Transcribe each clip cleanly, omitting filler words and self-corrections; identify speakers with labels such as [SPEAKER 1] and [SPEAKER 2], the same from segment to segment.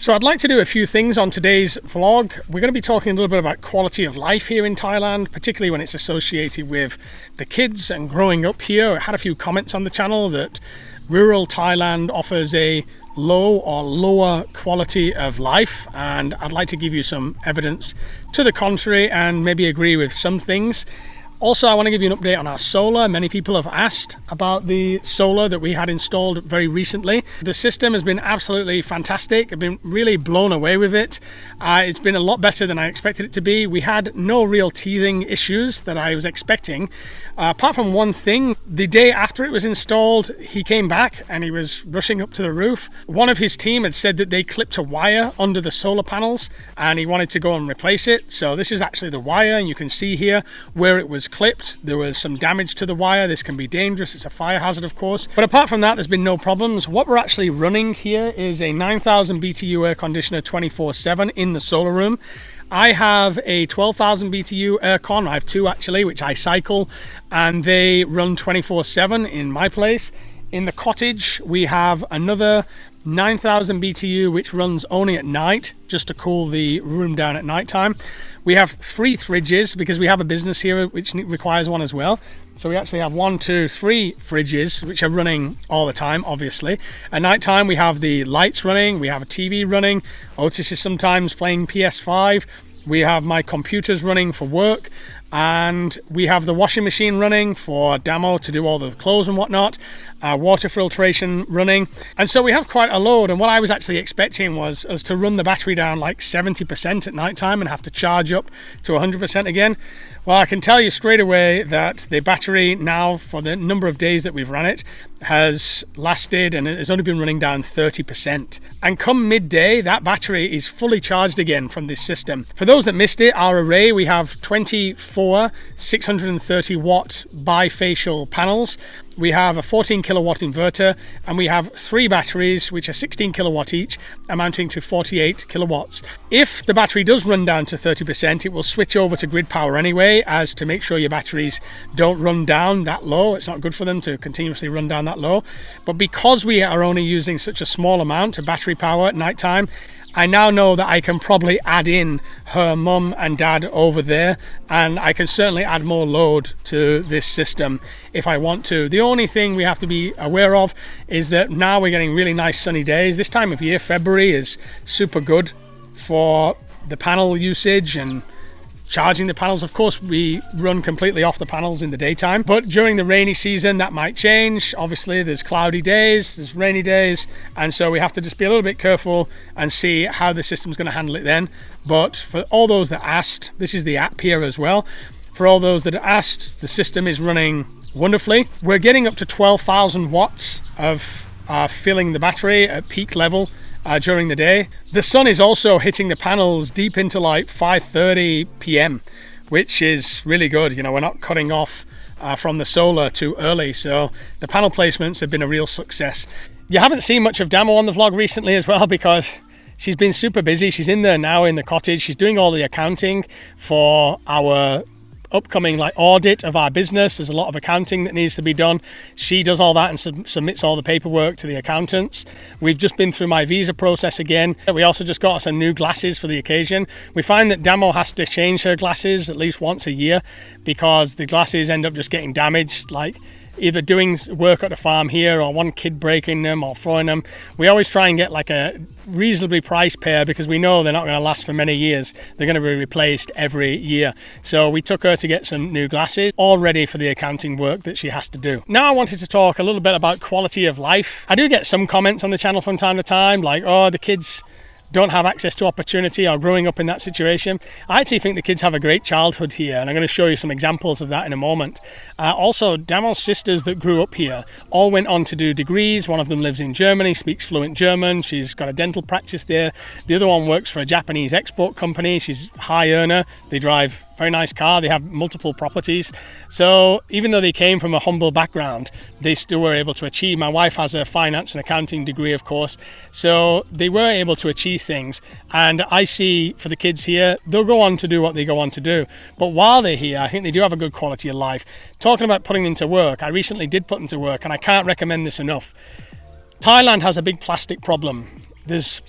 [SPEAKER 1] So I'd like to do a few things on today's vlog. We're going to be talking a little bit about quality of life here in Thailand, particularly when it's associated with the kids and growing up here. I had a few comments on the channel that rural Thailand offers a low or lower quality of life, and I'd like to give you some evidence to the contrary and maybe agree with some things. Also, I want to give you an update on our solar. Many people have asked about the solar that we had installed very recently. The system has been absolutely fantastic. I've been really blown away with it. It's been a lot better than I expected it to be. We had no real teething issues that I was expecting. Apart from one thing, the day after it was installed, he came back and he was rushing up to the roof. One of his team had said that they clipped a wire under the solar panels and he wanted to go and replace it. So this is actually the wire, and you can see here where it was clipped. There was some damage to the wire. This can be dangerous. It's a fire hazard, of course. But apart from that, there's been no problems. What we're actually running here is a 9,000 BTU air conditioner 24/7 in the solar room. I have a 12,000 BTU aircon. I have two actually, which I cycle, and they run 24/7 in my place. In the cottage, we have another 9,000 BTU, which runs only at night, just to cool the room down at night time. We have 3 fridges because we have a business here which requires one as well. So we actually have 1, 2, 3 fridges which are running all the time, obviously. At night time, we have the lights running, we have a TV running. Otis is sometimes playing PS5. We have my computers running for work, and we have the washing machine running for Damo to do all the clothes and whatnot, water filtration running, and so we have quite a load. And what I was actually expecting was us to run the battery down like 70% at night time and have to charge up to 100% again. Well, I can tell you straight away that the battery now, for the number of days that we've run it, has lasted and it has only been running down 30%. And come midday, that battery is fully charged again from this system. For those that missed it, our array, we have 24 630 watt bifacial panels. We have a 14 kilowatt inverter, and we have 3 batteries which are 16 kilowatt each, amounting to 48 kilowatts. If the battery does run down to 30%, it will switch over to grid power anyway, as to make sure your batteries don't run down that low. It's not good for them to continuously run down that low. But because we are only using such a small amount of battery power at night time, I now know that I can probably add in her mum and dad over there, and I can certainly add more load to this system if I want to. The only thing we have to be aware of is that now we're getting really nice sunny days. This time of year, February, is super good for the panel usage and charging the panels. Of course, we run completely off the panels in the daytime, but during the rainy season that might change. Obviously, there's cloudy days, there's rainy days, and so we have to just be a little bit careful and see how the system's going to handle it then. But for all those that asked, this is the app here as well. For all those that asked, the system is running wonderfully. We're getting up to 12,000 watts of filling the battery at peak level during the day. The sun is also hitting the panels deep into like 5:30 p.m, which is really good. You know, we're not cutting off from the solar too early, so the panel placements have been a real success. You haven't seen much of Damo on the vlog recently as well, because she's been super busy. She's in there now in the cottage. She's doing all the accounting for our upcoming audit of our business. There's a lot of accounting that needs to be done. She does all that and submits all the paperwork to the accountants. We've just been through my visa process again. We also just got some new glasses for the occasion. We find that Damo has to change her glasses at least once a year because the glasses end up just getting damaged, like either doing work at the farm here or one kid breaking them or throwing them. We always try and get like a reasonably priced pair because we know they're not going to last for many years. They're going to be replaced every year. So we took her to get some new glasses, all ready for the accounting work that she has to do. Now I wanted to talk a little bit about quality of life. I do get some comments on the channel from time to time, like, oh, the kids don't have access to opportunity or growing up in that situation. I actually think the kids have a great childhood here, and I'm going to show you some examples of that in a moment. Also, Damo's sisters that grew up here all went on to do degrees. One of them lives in Germany, speaks fluent German. She's got a dental practice there. The other one works for a Japanese export company. She's a high earner. They drive a very nice car. They have multiple properties. So even though they came from a humble background, they still were able to achieve. My wife has a finance and accounting degree, of course. So they were able to achieve things, and I see for the kids here, they'll go on to do what they go on to do, but while they're here, I think they do have a good quality of life. Talking about putting them to work, I recently did put them to work, and I can't recommend this enough. Thailand has a big plastic problem. There's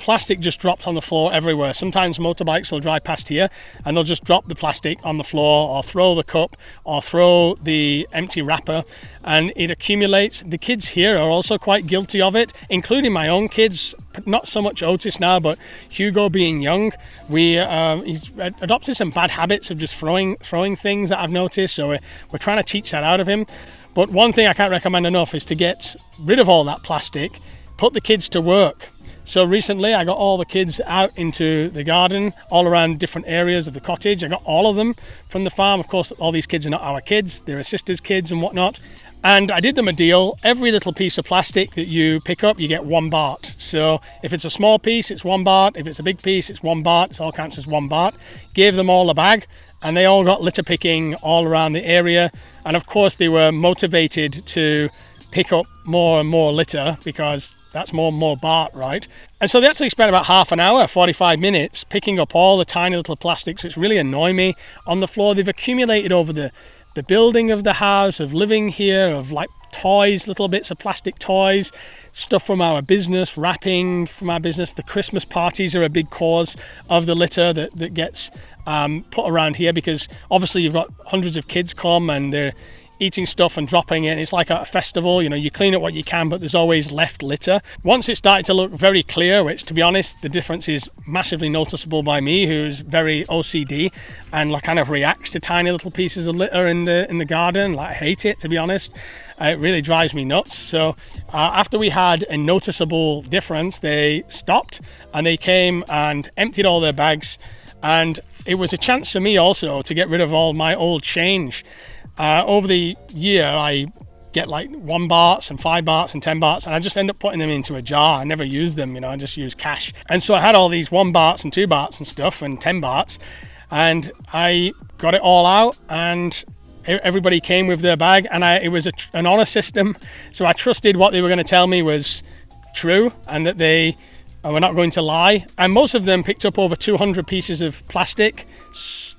[SPEAKER 1] plastic just drops on the floor everywhere. Sometimes motorbikes will drive past here and they'll just drop the plastic on the floor, or throw the cup, or throw the empty wrapper, and it accumulates. The kids here are also quite guilty of it, including my own kids. Not so much Otis now, but Hugo being young, he's adopted some bad habits of just throwing things that I've noticed, so we're trying to teach that out of him. But one thing I can't recommend enough is to get rid of all that plastic, put the kids to work. So recently I got all the kids out into the garden, all around different areas of the cottage. I got all of them from the farm. Of course, all these kids are not our kids, they're a sister's kids and whatnot. And I did them a deal. Every little piece of plastic that you pick up, you get 1 baht. So if it's a small piece, it's 1 baht. If it's a big piece, it's 1 baht. It all counts as 1 baht. Gave them all a bag, and they all got litter picking all around the area. And of course, they were motivated to pick up more and more litter, because that's more and more baht, right? And so they actually spent about half an hour, 45 minutes, picking up all the tiny little plastics, which really annoy me, on the floor. They've accumulated over the building of the house, of living here, of like toys, little bits of plastic toys, stuff from our business, wrapping from our business. The Christmas parties are a big cause of the litter that gets put around here, because obviously you've got hundreds of kids come and they're eating stuff and dropping it. It's like a festival, you clean up what you can, but there's always left litter. Once it started to look very clear, which to be honest, the difference is massively noticeable by me, who's very OCD and kind of reacts to tiny little pieces of litter in the garden. I hate it, to be honest. It really drives me nuts. So after we had a noticeable difference, they stopped and they came and emptied all their bags, and it was a chance for me also to get rid of all my old change. Over the year, I get like 1 bahts and 5 bahts and 10 bahts, and I just end up putting them into a jar. I never use them, I just use cash. And so I had all these 1 bahts and 2 bahts and stuff, and 10 bahts, and I got it all out, and everybody came with their bag, and it was an honor system. So I trusted what they were going to tell me was true, and that they were not going to lie. And most of them picked up over 200 pieces of plastic,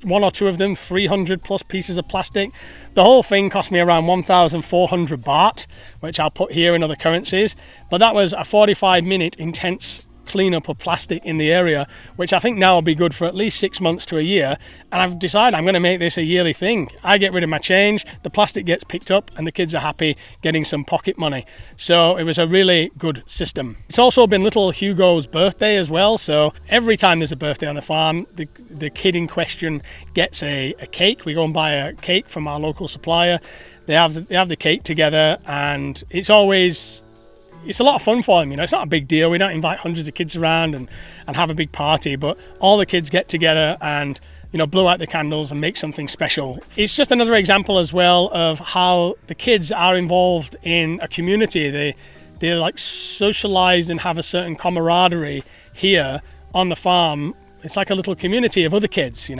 [SPEAKER 1] 1 or 2 of them 300 plus pieces of plastic. The whole thing cost me around 1,400 baht, which I'll put here in other currencies. But that was a 45-minute intense cleanup of plastic in the area, which I think now will be good for at least 6 months to a year. And I've decided I'm going to make this a yearly thing. I get rid of my change, the plastic gets picked up, and the kids are happy getting some pocket money. So it was a really good system. It's also been little Hugo's birthday as well. So every time there's a birthday on the farm, the kid in question gets a cake. We go and buy a cake from our local supplier. They have the cake together, and it's a lot of fun for them, It's not a big deal. We don't invite hundreds of kids around and have a big party, but all the kids get together and, blow out the candles and make something special. It's just another example as well of how the kids are involved in a community. They're like socialized and have a certain camaraderie here on the farm. It's like a little community of other kids,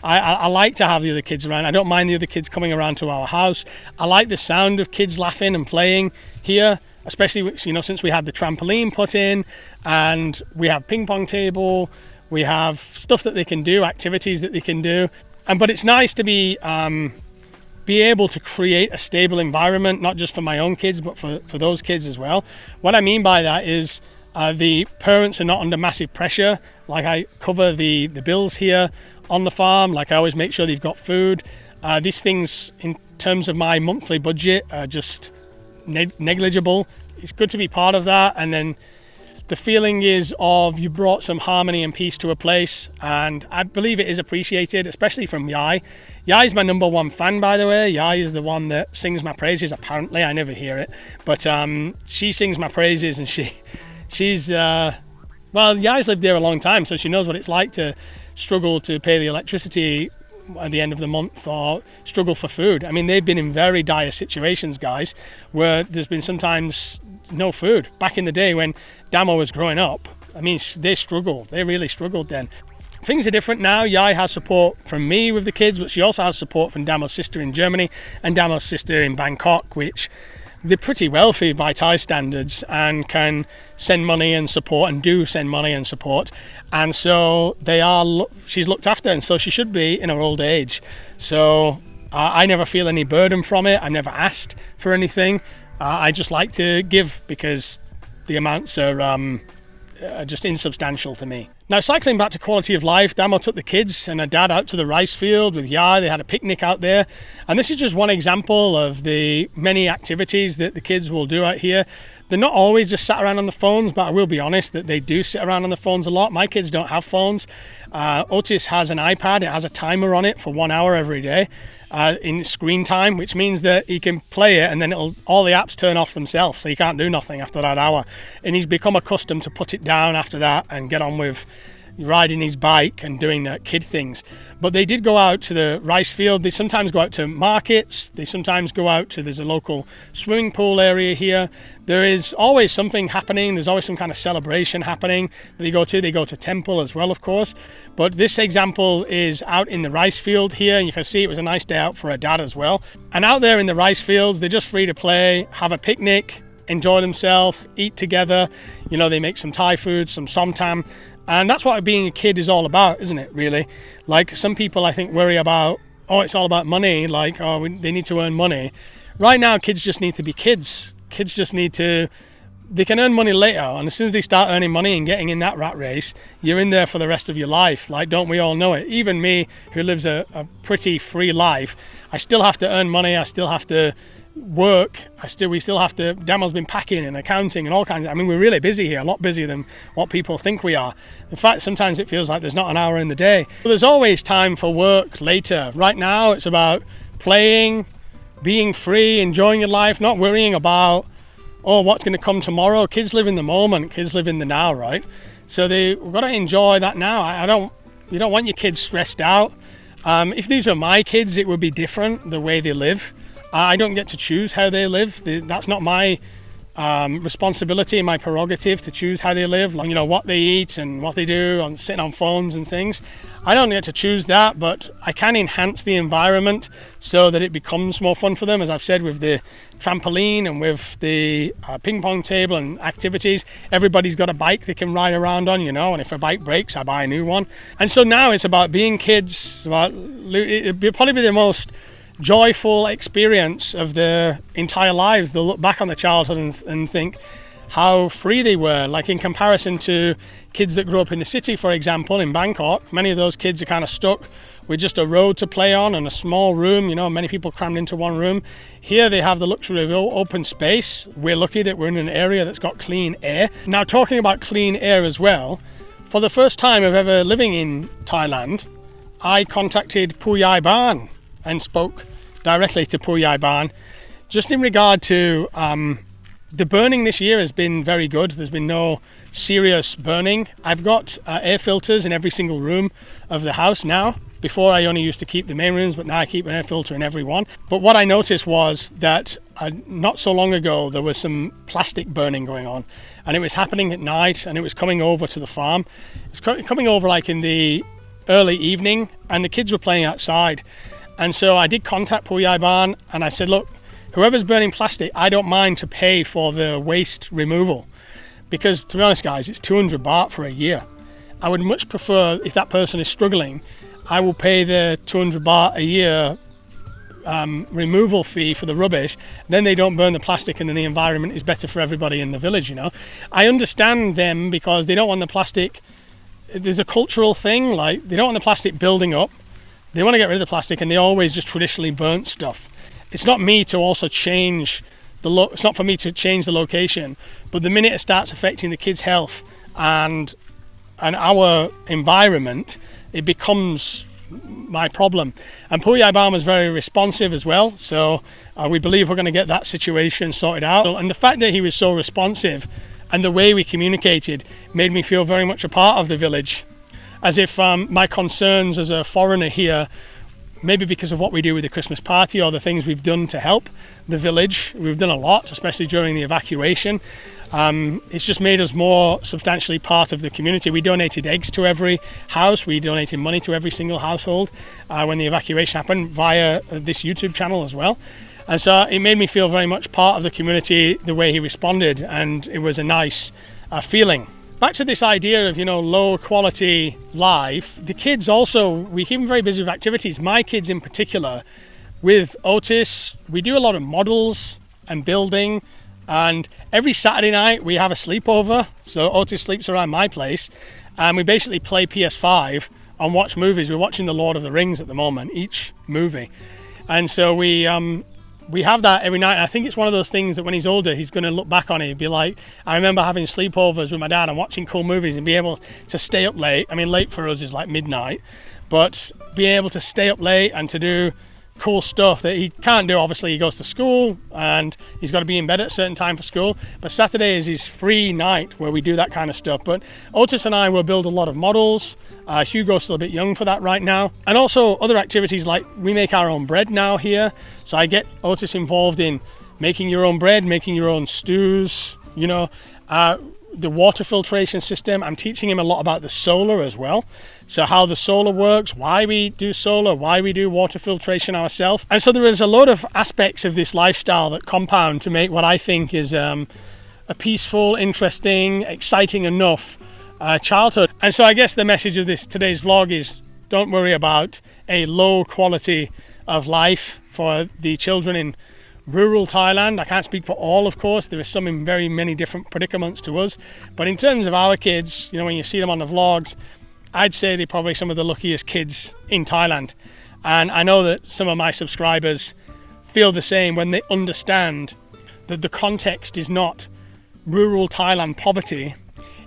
[SPEAKER 1] I like to have the other kids around. I don't mind the other kids coming around to our house. I like the sound of kids laughing and playing here, especially, since we had the trampoline put in, and we have ping pong table, we have stuff that they can do, activities that they can do. But it's nice to be able to create a stable environment, not just for my own kids, but for those kids as well. What I mean by that is the parents are not under massive pressure. Like, I cover the bills here on the farm. Like, I always make sure they've got food. These things, in terms of my monthly budget, are just negligible. It's good to be part of that, and then the feeling is of you brought some harmony and peace to a place, and I believe it is appreciated, especially from Yai. Yai is my number 1 fan, by the way. Yai is the one that sings my praises. Apparently, I never hear it, but she sings my praises, and she's Yai's lived there a long time, so she knows what it's like to struggle to pay the electricity at the end of the month, or struggle for food. I mean, they've been in very dire situations, guys, where there's been sometimes no food. Back in the day when Damo was growing up, I mean, they struggled. They really struggled then. Things are different now. Yai has support from me with the kids, but she also has support from Damo's sister in Germany and Damo's sister in Bangkok, which they're pretty wealthy by Thai standards and can send money and support, and do send money and support. And so she's looked after, and so she should be in her old age. So I never feel any burden from it. I've never asked for anything. I just like to give, because the amounts are just insubstantial to me. Now, cycling back to quality of life, Damo took the kids and her dad out to the rice field with Yai. They had a picnic out there. And this is just one example of the many activities that the kids will do out here. They're not always just sat around on the phones, but I will be honest that they do sit around on the phones a lot. My kids don't have phones. Otis has an iPad. It has a timer on it for 1 hour every day in screen time, which means that he can play it and then all the apps turn off themselves, so he can't do nothing after that hour. And he's become accustomed to put it down after that and get on with riding his bike and doing kid things. But they did go out to the rice field. They sometimes go out to markets. They sometimes go out to, there's a local swimming pool area here. There is always something happening. There's always some kind of celebration happening that they go to. They go to temple as well, of course. But this example is out in the rice field here. You can see it was a nice day out for a dad as well. And out there in the rice fields, they're just free to play, have a picnic, enjoy themselves, eat together. You know, they make some Thai food, some somtam. And that's what being a kid is all about, isn't it, really? Like, some people, I think, worry about, oh, it's all about money, like, oh, they need to earn money. Right now, kids just need to be kids. Kids just need to, they can earn money later, and as soon as they start earning money and getting in that rat race, you're in there for the rest of your life. Like, don't we all know it? Even me, who lives a pretty free life, I still have to earn money, I still have to work, we still have to, Damo's been packing and accounting and all kinds of, I mean, we're really busy here, a lot busier than what people think we are. In fact, sometimes it feels like there's not an hour in the day. But there's always time for work later. Right now, it's about playing, being free, enjoying your life, not worrying about, oh, what's going to come tomorrow. Kids live in the moment, kids live in the now, right? So we've got to enjoy that now. You don't want your kids stressed out. If these are my kids, it would be different, the way they live. I don't get to choose how they live. That's not my responsibility, my prerogative to choose how they live, like, you know, what they eat and what they do, on sitting on phones and things. I don't get to choose that, but I can enhance the environment so that it becomes more fun for them. As I've said, with the trampoline and with the ping pong table and activities, everybody's got a bike they can ride around on, you know, and if a bike breaks, I buy a new one. And so now it's about being kids. It'll probably be the most joyful experience of their entire lives. They'll look back on their childhood and think how free they were, like in comparison to kids that grew up in the city, for example, in Bangkok. Many of those kids are kind of stuck with just a road to play on and a small room, you know, many people crammed into one room. Here they have the luxury of open space. We're lucky that we're in an area that's got clean air. Now, talking about clean air as well, for the first time of ever living in Thailand, I contacted Puyai Ban and spoke directly to Puyai Ban just in regard to the burning this year has been very good. There's been no serious burning. I've got air filters in every single room of the house now. Before, I only used to keep the main rooms, but now I keep an air filter in every one. But what I noticed was that not so long ago there was some plastic burning going on, and it was happening at night, and it was coming over to the farm. It was coming over like in the early evening, and the kids were playing outside. And so I did contact Puyai Ban and I said, look, whoever's burning plastic, I don't mind to pay for the waste removal. Because, to be honest, guys, it's 200 baht for a year. I would much prefer, if that person is struggling, I will pay the 200 baht a year removal fee for the rubbish. Then they don't burn the plastic and then the environment is better for everybody in the village, you know. I understand them because they don't want the plastic, there's a cultural thing, like they don't want the plastic building up. They want to get rid of the plastic, and they always just traditionally burnt stuff. It's not me to also change it's not for me to change the location, but the minute it starts affecting the kids' health and our environment, it becomes my problem. And Puyai Ban was very responsive as well, so we believe we're going to get that situation sorted out. And the fact that he was so responsive and the way we communicated made me feel very much a part of the village. As if my concerns as a foreigner here, maybe because of what we do with the Christmas party or the things we've done to help the village, we've done a lot, especially during the evacuation. It's just made us more substantially part of the community. We donated eggs to every house. We donated money to every single household when the evacuation happened via this YouTube channel as well. And so it made me feel very much part of the community the way he responded, and it was a nice feeling. Back to this idea of, you know, low quality life, the kids also, we keep them very busy with activities. My kids in particular, with Otis, we do a lot of models and building. And every Saturday night we have a sleepover. So Otis sleeps around my place, and we basically play PS5 and watch movies. We're watching The Lord of the Rings at the moment, each movie. And so we have that every night. And I think it's one of those things that when he's older, he's going to look back on it and be like, I remember having sleepovers with my dad and watching cool movies and be able to stay up late. I mean, late for us is like midnight, but being able to stay up late and to do cool stuff that he can't do. Obviously, he goes to school and he's got to be in bed at a certain time for school. But Saturday is his free night where we do that kind of stuff. But Otis and I will build a lot of models. Hugo's still a bit young for that right now. And also other activities like we make our own bread now here. So I get Otis involved in making your own bread, making your own stews, you know, the water filtration system. I'm teaching him a lot about the solar as well. So how the solar works, why we do solar, why we do water filtration ourselves. And so there is a lot of aspects of this lifestyle that compound to make what I think is a peaceful, interesting, exciting enough childhood. And so I guess the message of today's vlog is don't worry about a low quality of life for the children in rural Thailand. I can't speak for all, of course. There are some in very many different predicaments to us. But in terms of our kids, you know, when you see them on the vlogs, I'd say they're probably some of the luckiest kids in Thailand. And I know that some of my subscribers feel the same when they understand that the context is not rural Thailand poverty.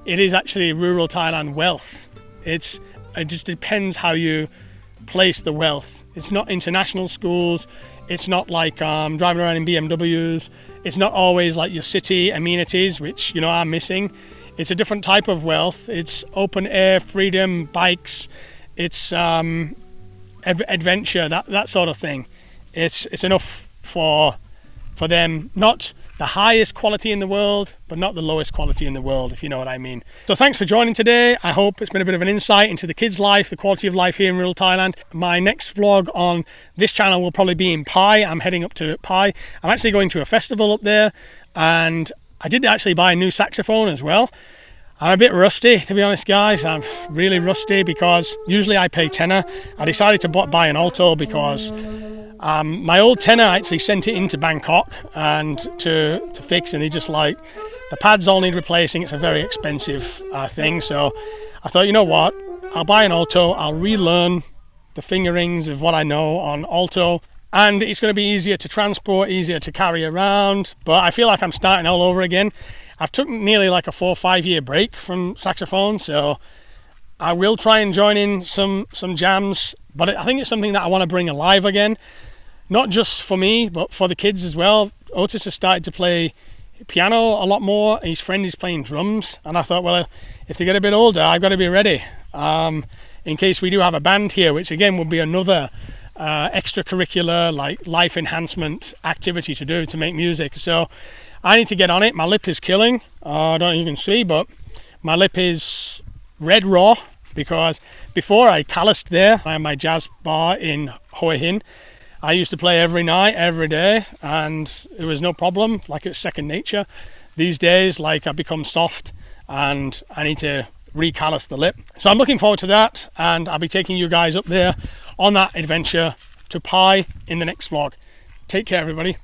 [SPEAKER 1] It is actually rural Thailand wealth. It just depends how you place the wealth. It's not international schools. It's not like driving around in BMWs. It's not always like your city amenities, which, you know, are missing. It's a different type of wealth. It's open air, freedom, bikes. It's adventure, that sort of thing. It's enough for them. Not the highest quality in the world, but not the lowest quality in the world, if you know what I mean. So thanks for joining today. I hope it's been a bit of an insight into the kids' life, the quality of life here in rural Thailand. My next vlog on this channel will probably be in Pai. I'm heading up to Pai. I'm actually going to a festival up there, and I did actually buy a new saxophone as well. I'm a bit rusty, to be honest, guys. I'm really rusty because usually I pay tenner. I decided to buy an alto because my old tenor actually sent it into Bangkok and to fix, and he just like, the pads all need replacing. It's a very expensive thing. So I thought, you know what, I'll buy an alto. I'll relearn the fingerings of what I know on alto, and it's going to be easier to transport, easier to carry around. But I feel like I'm starting all over again. I've took nearly like a 4 or 5 year break from saxophone, so I will try and join in some jams. But I think it's something that I want to bring alive again. Not just for me, but for the kids as well. Otis has started to play piano a lot more. His friend is playing drums. And I thought, well, if they get a bit older, I've got to be ready. In case we do have a band here, which again would be another extracurricular, like life enhancement activity to do to make music. So I need to get on it. My lip is killing. I don't even see, but my lip is red raw because before I calloused there. I had my jazz bar in Hue Hin. I used to play every night, every day, and it was no problem, like it's second nature. These days, like I've become soft and I need to recallus the lip. So I'm looking forward to that, and I'll be taking you guys up there on that adventure to Pai in the next vlog. Take care, everybody.